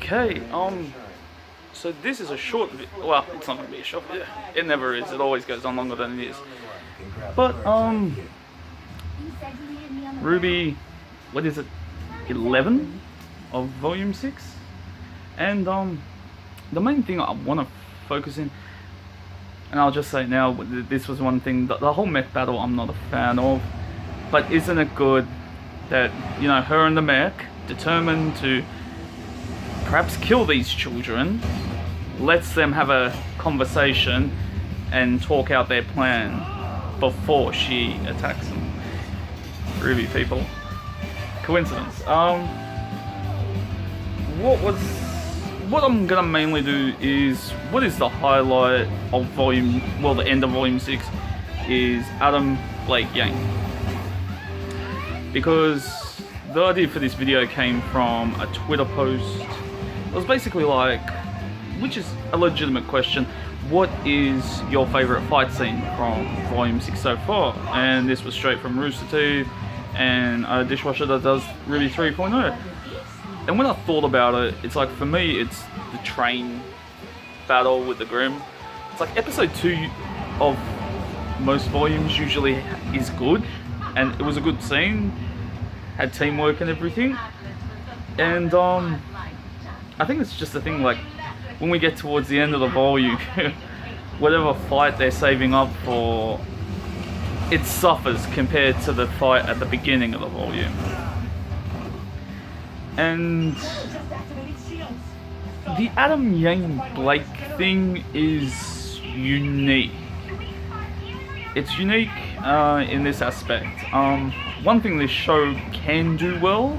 Okay, so this is a short well, it's not going to be a short video. It never is, it always goes on longer than it is. But, Rwby, what is it, 11 of Volume 6? And, the main thing I want to focus in, and I'll just say now, this was one thing, the whole mech battle I'm not a fan of, but isn't it good that, you know, her and the mech, determined to perhaps kill these children, lets them have a conversation and talk out their plan before she attacks them. Rwby, people. Coincidence. What I'm gonna mainly do is, what is the highlight of the end of Volume 6 is Adam, Blake, Yang. Because the idea for this video came from a Twitter post. It was basically like, which is a legitimate question, what is your favourite fight scene from Volume 6 so far? And this was straight from Rooster Teeth and a dishwasher that does Rwby 3.0. And when I thought about it, it's like, for me, it's the train battle with the Grim. It's like episode 2 of most volumes usually is good, and it was a good scene, had teamwork and everything. And I think it's just the thing, like, when we get towards the end of the volume, whatever fight they're saving up for, it suffers compared to the fight at the beginning of the volume. And the Adam Yang Blake thing is unique. It's unique in this aspect. One thing this show can do well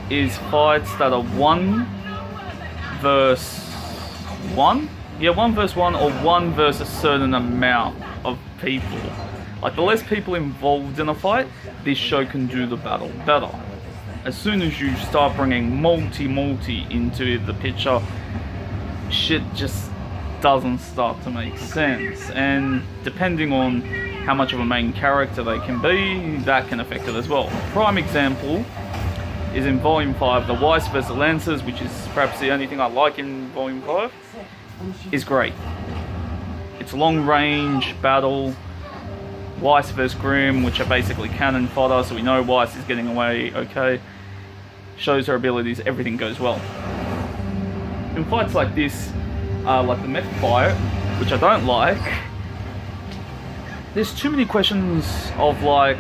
is fights that are 1 versus 1? Yeah, 1 versus 1, or 1 versus a certain amount of people. Like, the less people involved in a fight, this show can do the battle better. As soon as you start bringing multi into the picture, shit just doesn't start to make sense. And depending on how much of a main character they can be, that can affect it as well. Prime example is in Volume 5, the Weiss vs Lancers, which is perhaps the only thing I like in Volume 5, is great. It's a long range battle. Weiss vs Grim, which are basically cannon fodder, so we know Weiss is getting away okay. Shows her abilities, everything goes well. In fights like this, like the mech fight, which I don't like, there's too many questions of, like,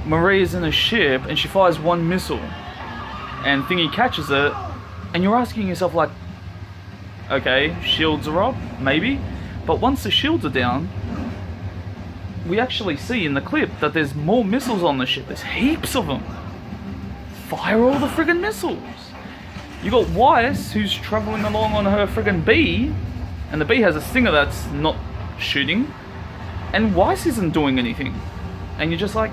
Maria's in a ship and she fires 1 missile and Thingy catches it, and you're asking yourself, like, okay, shields are up, maybe, but once the shields are down, we actually see in the clip that there's more missiles on the ship. There's heaps of them. Fire all the friggin' missiles. You got Weiss, who's traveling along on her friggin' bee, and the bee has a stinger that's not shooting, and Weiss isn't doing anything. And you're just like,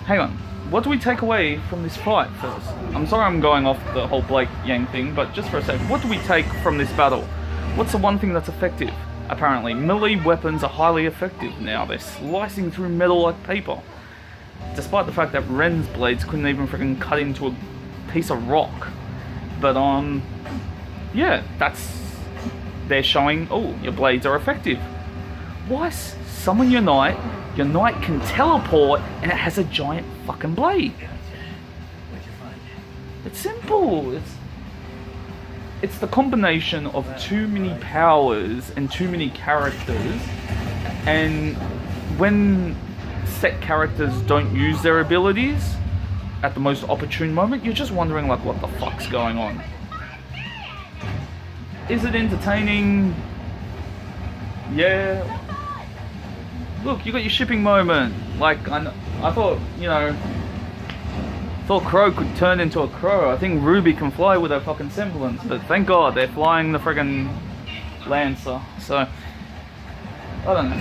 hang on, what do we take away from this fight first? I'm sorry I'm going off the whole Blake Yang thing, but just for a sec, what do we take from this battle? What's the one thing that's effective? Apparently, melee weapons are highly effective now. They're slicing through metal like paper. Despite the fact that Ren's blades couldn't even freaking cut into a piece of rock. But, yeah, they're showing, oh, your blades are effective. Weiss, summon your knight can teleport, and it has a giant fucking blade. It's simple. It's the combination of too many powers and too many characters, and when set characters don't use their abilities at the most opportune moment, you're just wondering, like, what the fuck's going on? Is it entertaining? Yeah. Look, you got your shipping moment. Like, I thought, you know, thought Crow could turn into a crow. I think Rwby can fly with her fucking semblance, but thank God they're flying the friggin' Lancer. So, I don't know.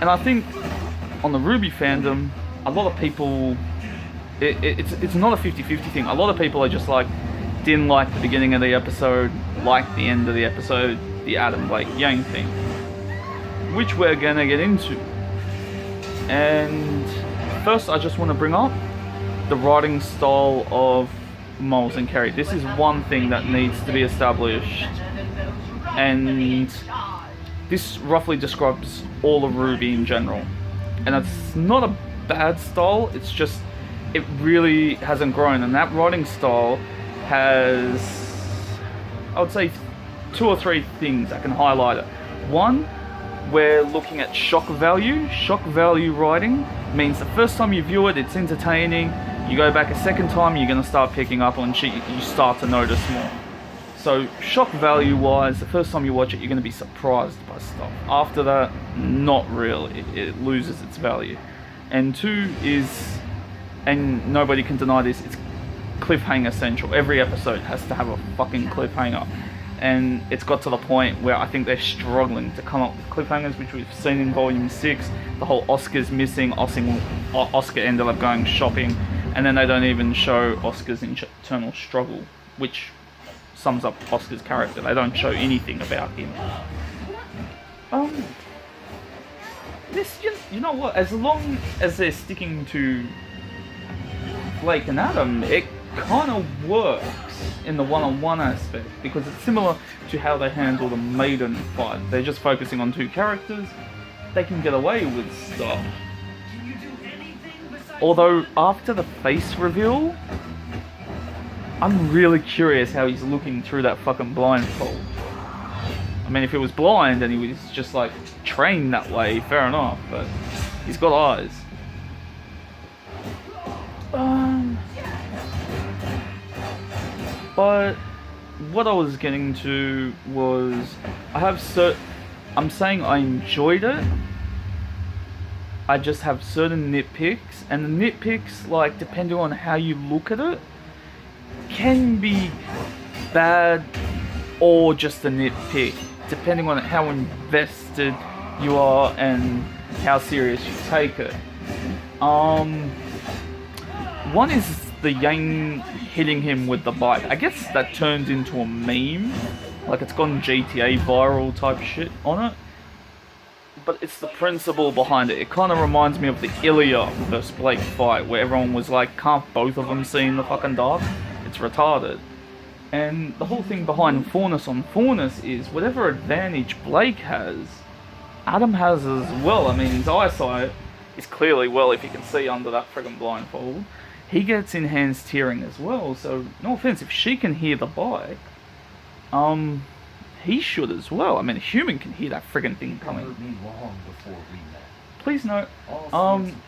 And I think on the Rwby fandom, a lot of people, it's not a 50-50 thing. A lot of people are just like, didn't like the beginning of the episode, liked the end of the episode, the Adam Blake Yang thing, which we're gonna get into. And first I just want to bring up the writing style of Miles and Carrie. This is one thing that needs to be established, and this roughly describes all of Rwby in general. And it's not a bad style, it's just it really hasn't grown, and that writing style has, I would say, 2 or 3 things I can highlight it. One, we're looking at shock value. Shock value writing means the first time you view it, it's entertaining. You go back a second time, you're going to start picking up on shit, you start to notice more. So shock value wise, the first time you watch it, you're going to be surprised by stuff. After that, not really. It loses its value. And 2 is, and nobody can deny this, it's cliffhanger central. Every episode has to have a fucking cliffhanger. And it's got to the point where I think they're struggling to come up with cliffhangers, which we've seen in Volume 6. The whole Oscar's missing, Oscar ended up going shopping, and then they don't even show Oscar's internal struggle, which sums up Oscar's character. They don't show anything about him. This, you know what, as long as they're sticking to Blake and Adam, it kind of works in the one-on-one aspect, because it's similar to how they handle the Maiden fight. They're just focusing on 2 characters. They can get away with stuff. Although after the face reveal, I'm really curious how he's looking through that fucking blindfold. I mean, if he was blind and he was just like trained that way, fair enough, but he's got eyes. But what I was getting to was, I'm saying I enjoyed it. I just have certain nitpicks, and the nitpicks, like, depending on how you look at it, can be bad or just a nitpick, depending on how invested you are and how serious you take it. One is the Yang hitting him with the bike. I guess that turned into a meme, like it's gone GTA viral type shit on it. But it's the principle behind it. It kind of reminds me of the Ilya versus Blake fight, where everyone was like, can't both of them see in the fucking dark? It's retarded. And the whole thing behind fairness on fairness is, whatever advantage Blake has, Adam has as well. I mean, his eyesight is clearly well if you can see under that friggin' blindfold. He gets enhanced hearing as well, so no offense, if she can hear the bike, he should as well. I mean, a human can hear that friggin' thing coming. Please note,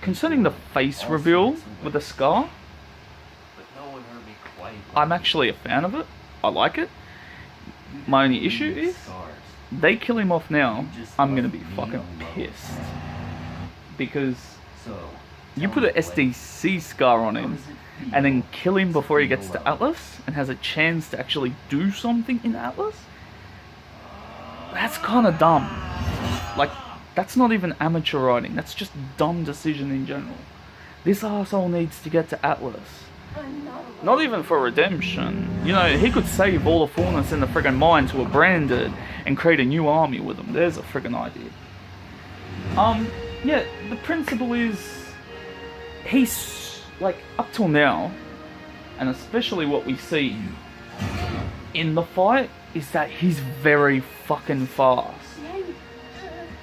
concerning the face reveal with the scar, I'm actually a fan of it. I like it. My only issue is, they kill him off now, I'm gonna be fucking pissed. Because you put an SDC scar on him and then kill him before he gets to Atlas and has a chance to actually do something in Atlas? That's kind of dumb. Like, that's not even amateur writing, that's just dumb decision in general. This arsehole needs to get to Atlas. Not even for redemption. You know, he could save all the fairness in the friggin' mines who are branded and create a new army with them. There's a friggin' idea. Yeah, the principle is, he's, like, up till now, and especially what we see in the fight, is that he's very fucking fast.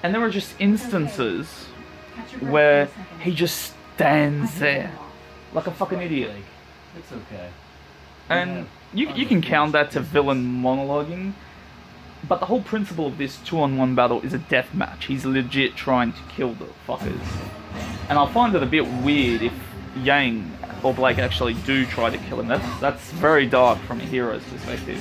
And there are just instances where he just stands there like a fucking idiot. It's okay. And you can count that to villain monologuing, but the whole principle of this 2-on-1 battle is a death match. He's legit trying to kill the fuckers. And I find it a bit weird if Yang or Blake actually do try to kill him. That's very dark from a hero's perspective.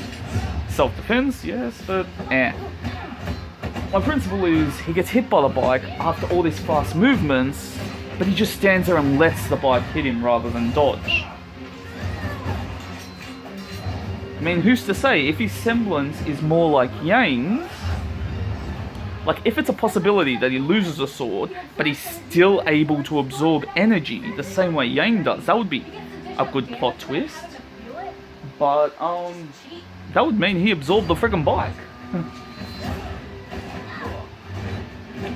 Self-defense, yes, but my principle is, he gets hit by the bike after all these fast movements, but he just stands there and lets the bike hit him rather than dodge. I mean, who's to say, if his semblance is more like Yang's, like if it's a possibility that he loses a sword, but he's still able to absorb energy the same way Yang does, that would be a good plot twist. But, that would mean he absorbed the friggin' bike.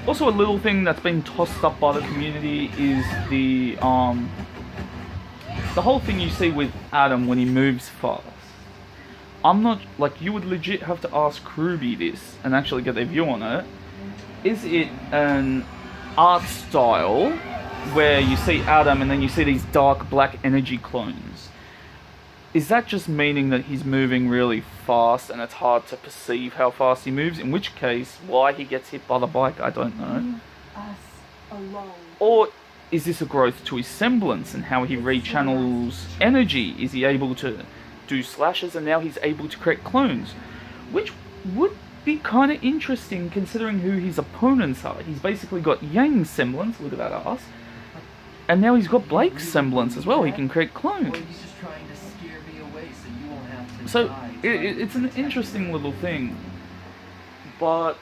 Also, a little thing that's been tossed up by the community is the the whole thing you see with Adam when he moves fast, I'm not, like, you would legit have to ask Rwby this and actually get their view on it. Is it an art style where you see Adam and then you see these dark black energy clones? Is that just meaning that he's moving really fast and it's hard to perceive how fast he moves? In which case, why he gets hit by the bike, I don't know. Us alone. Or is this a growth to his semblance and how he rechannels energy? Is he able to do slashes and now he's able to create clones? Which would be kind of interesting considering who his opponents are. He's basically got Yang's semblance, look at that ass. And now he's got Blake's semblance as well, he can create clones. He's just trying to scare me away so you won't have to So, die. it's an interesting little thing. But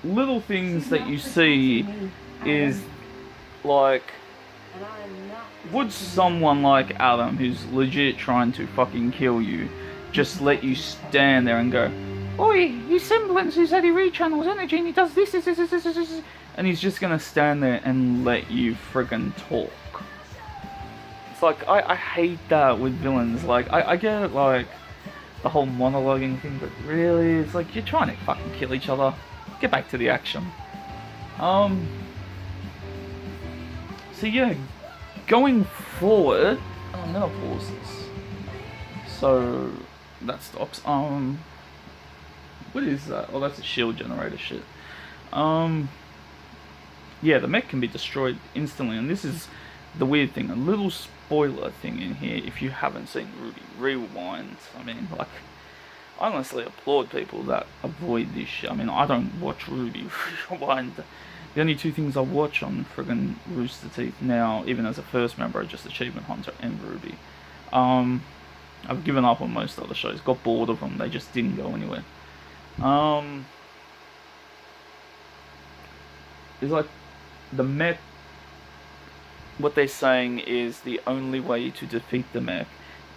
little things that you see is like, And I'm not. would someone like Adam, who's legit trying to fucking kill you, just let you stand there and go, "Oi, his semblance is that he rechannels energy and he does this, and he's just gonna stand there and let you friggin' talk?" It's like, I hate that with villains. Like, I get it, like, the whole monologuing thing, but really, it's like, you're trying to fucking kill each other. Get back to the action. So yeah, going forward, I'm gonna pause this. So that stops. What is that? Oh, that's a shield generator shit. Yeah, the mech can be destroyed instantly, and this is the weird thing. A little spoiler thing in here. If you haven't seen Rwby, rewind. I mean, like, I honestly applaud people that avoid this shit. I mean, I don't watch Rwby rewind. The only two things I watch on friggin' Rooster Teeth now, even as a first member, are just Achievement Hunter and Rwby. I've given up on most other shows. Got bored of them. They just didn't go anywhere. It's like the mech. What they're saying is the only way to defeat the mech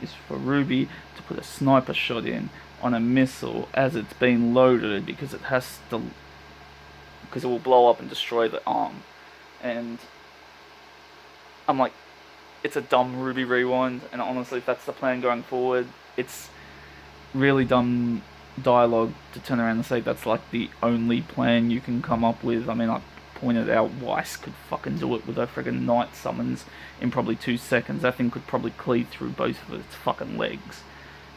is for Rwby to put a sniper shot in on a missile as it's being loaded, because it has to, because it will blow up and destroy the arm. And I'm like, it's a dumb Rwby rewind, and honestly, if that's the plan going forward, it's really dumb dialogue to turn around and say that's like the only plan you can come up with. I mean, I pointed out Weiss could fucking do it with her friggin' night summons in probably 2 seconds. That thing could probably cleave through both of its fucking legs,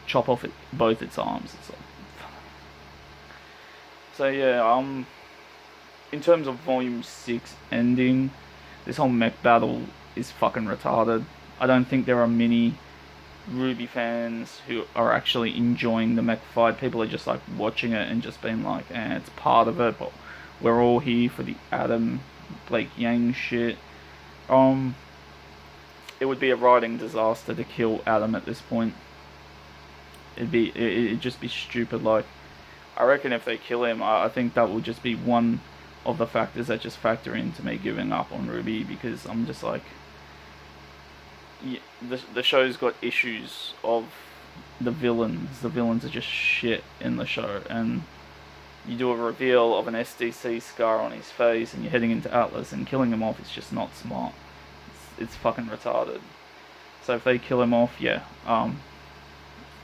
chop off both its arms. It's like, so yeah, in terms of Volume 6 ending, this whole mech battle is fucking retarded. I don't think there are many Rwby fans who are actually enjoying the mech fight. People are just like watching it and just being like, it's part of it, but we're all here for the Adam Blake Yang shit. It would be a writing disaster to kill Adam at this point. It'd just be stupid. Like, I reckon if they kill him, I think that will just be one of the factors that just factor into me giving up on Rwby, because I'm just like, yeah, the show's got issues of the villains. The villains are just shit in the show, and you do a reveal of an SDC scar on his face and you're heading into Atlas, and killing him off is just not smart. It's fucking retarded. So if they kill him off, yeah, I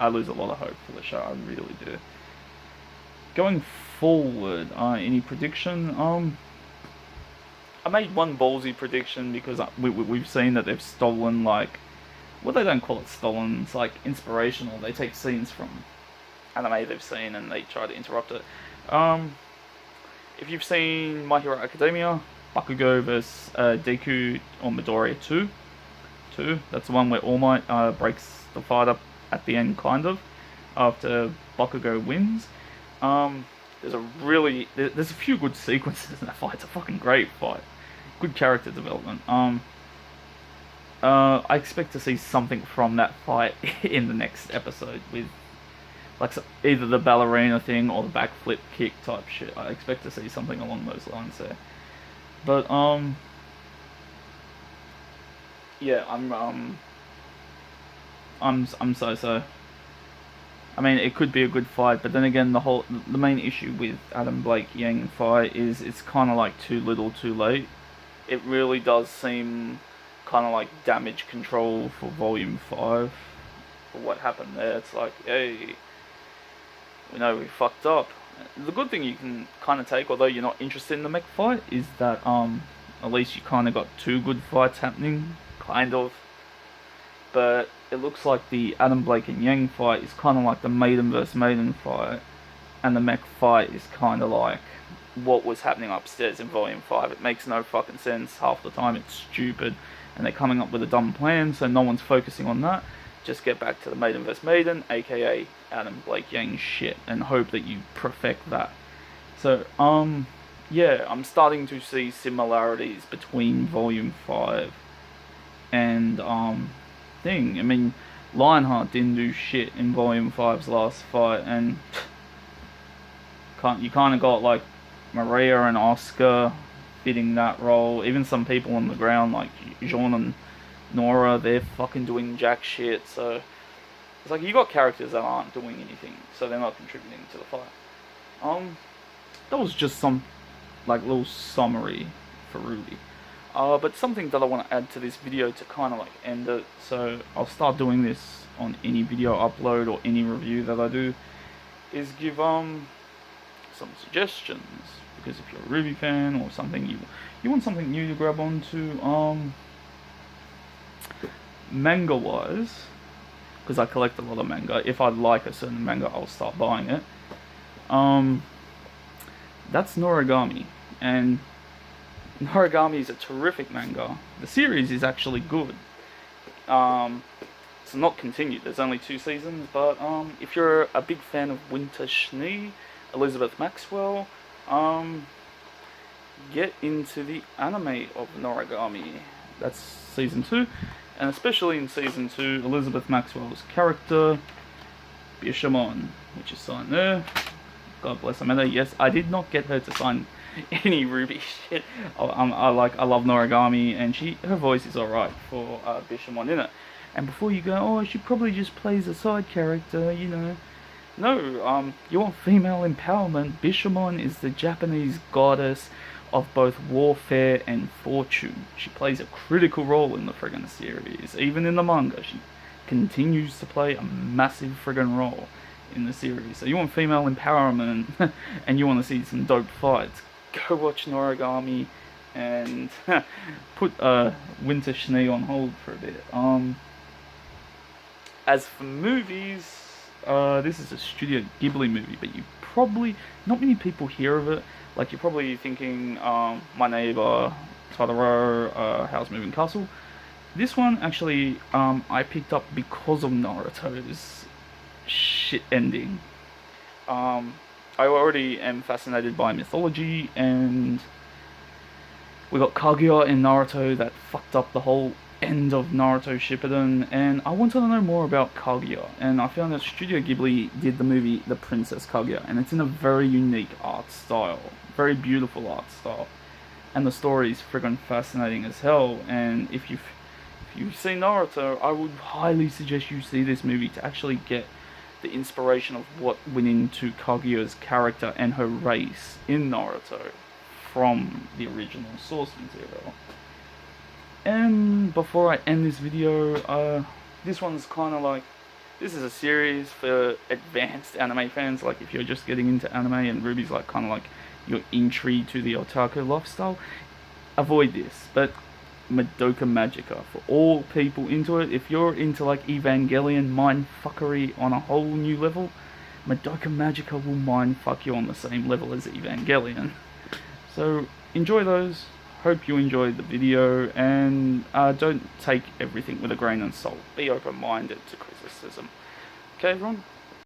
lose a lot of hope for the show, I really do. Going forward, any prediction? I made one ballsy prediction because we've seen that they've stolen, like, well, they don't call it stolen, it's like inspirational. They take scenes from anime they've seen and they try to interrupt it. If you've seen My Hero Academia, Bakugo vs Deku or Midoriya 2, that's the one where All Might breaks the fight up at the end, kind of, after Bakugo wins. There's a few good sequences in that fight. It's a fucking great fight. Good character development. I expect to see something from that fight in the next episode with, like, either the ballerina thing or the backflip kick type shit. I expect to see something along those lines there. But yeah, I'm so. I mean, it could be a good fight, but then again, the main issue with Adam Blake Yang fight is it's kind of like too little, too late. It really does seem kind of like damage control for Volume 5 for what happened there. It's like, hey, we know we fucked up. The good thing you can kind of take, although you're not interested in the mech fight, is that at least you kind of got 2 good fights happening, kind of. But it looks like the Adam Blake and Yang fight is kind of like the Maiden vs Maiden fight, and the mech fight is kind of like what was happening upstairs in Volume 5. It makes no fucking sense. Half the time it's stupid, and they're coming up with a dumb plan, so no one's focusing on that. Just get back to the Maiden vs Maiden, aka Adam Blake Yang shit, and hope that you perfect that. So, yeah, I'm starting to see similarities between Volume 5 and, thing. I mean, Lionheart didn't do shit in Volume 5's last fight, and you kind of got, like, Maria and Oscar fitting that role. Even some people on the ground, like Jean and Nora, they're fucking doing jack shit, so it's like you got characters that aren't doing anything, so they're not contributing to the fight. That was just some like little summary for Rwby. But something that I want to add to this video to kind of like end it, so I'll start doing this on any video upload or any review that I do, is give some suggestions, because if you're a Rwby fan or something, you want something new to grab onto, manga wise, because I collect a lot of manga. If I like a certain manga, I'll start buying it. That's Noragami, and Noragami is a terrific manga. The series is actually good. It's not continued, there's only 2 seasons, but if you're a big fan of Winter Schnee, Elizabeth Maxwell, get into the anime of Noragami. That's season 2, and especially in season 2, Elizabeth Maxwell's character, Bishamon, which is signed there. God bless Amanda. Yes, I did not get her to sign any Rwby shit. I love Noragami, and her voice is alright for Bishamon in it. And before you go, oh, she probably just plays a side character, you know. No, you want female empowerment. Bishamon is the Japanese goddess of both warfare and fortune. She plays a critical role in the friggin' series. Even in the manga, she continues to play a massive friggin' role in the series. So you want female empowerment and you want to see some dope fights, go watch Noragami and put Winter Schnee on hold for a bit. As for movies, this is a Studio Ghibli movie, but you probably, not many people hear of it. Like, you're probably thinking, My Neighbor, Totoro, Howl's Moving Castle. This one, actually, I picked up because of Naruto's shit ending. I already am fascinated by mythology, and we got Kaguya in Naruto that fucked up the whole end of Naruto Shippuden, and I wanted to know more about Kaguya, and I found that Studio Ghibli did the movie The Princess Kaguya, and it's in a very unique art style, very beautiful art style, and the story is friggin' fascinating as hell. And if you've seen Naruto, I would highly suggest you see this movie to actually get the inspiration of what went into Kaguya's character and her race in Naruto from the original source material. And before I end this video, this one's kind of like, this is a series for advanced anime fans. Like, if you're just getting into anime and Rwby's like kind of like your entry to the otaku lifestyle, avoid this. But Madoka Magica, for all people into it, if you're into like Evangelion mindfuckery on a whole new level, Madoka Magica will mindfuck you on the same level as Evangelion. So enjoy those. Hope you enjoyed the video, and don't take everything with a grain of salt. Be open-minded to criticism. Okay, everyone?